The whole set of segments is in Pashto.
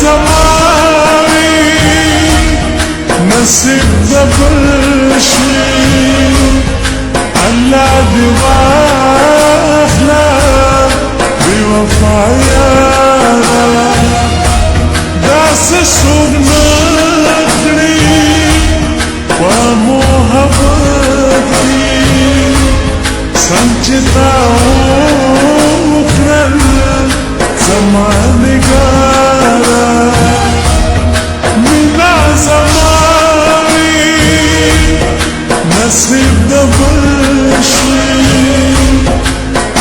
زماني نصیب دبلشی الله دی واخلا بی وفایانا داس سوگ نکڑی و محبت کی سنچتا اکرل زمانگارا مینا زمانی نصیب دبلشی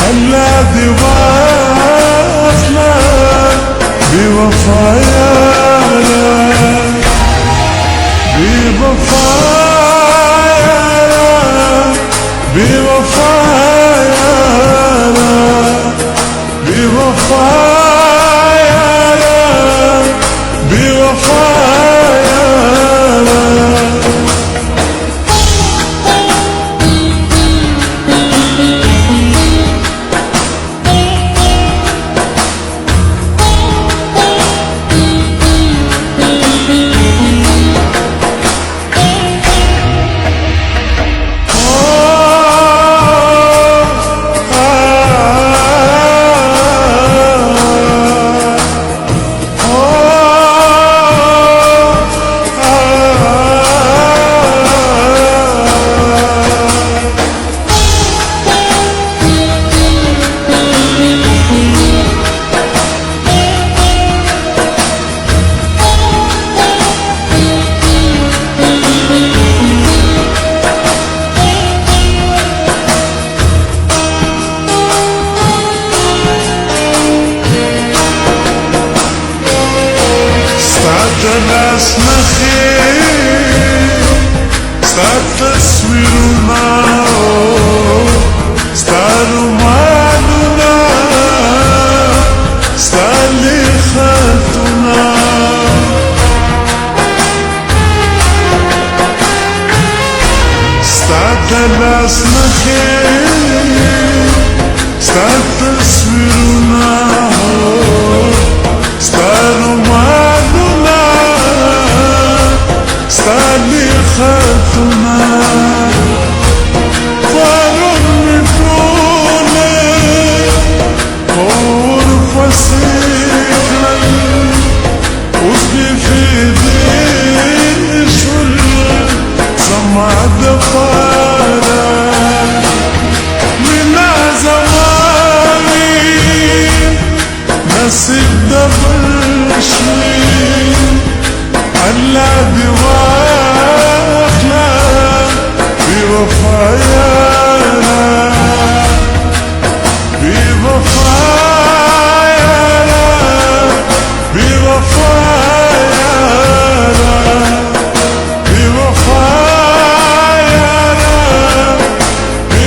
اللہ دی واخلا بی وفایانا بی وفایانا بی وفایانا بی وفایانا بی وفایانا دلاس نخیر ستا تصویرنا ستا رومانونا ستا لیختونا ستا دلاس نخیر ستا تصویرنا ستا رومانونا ستالي خاتنا فارون مفرونا قور فسيخنا وزبي في ديشول سمع دفارا منا زماني نصيب دبلشي الله دی واخلا بی وفایانا بی وفایانا بی وفایانا بی وفایانا بی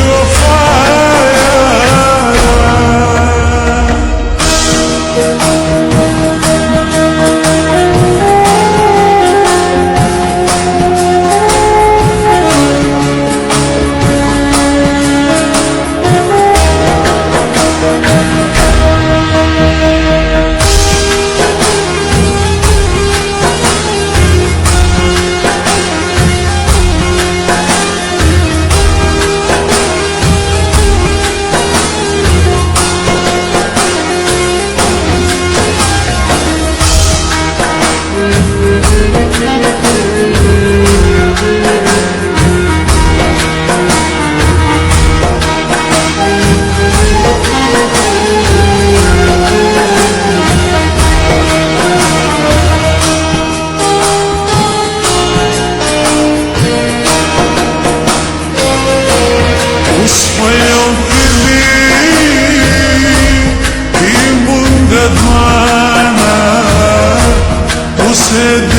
said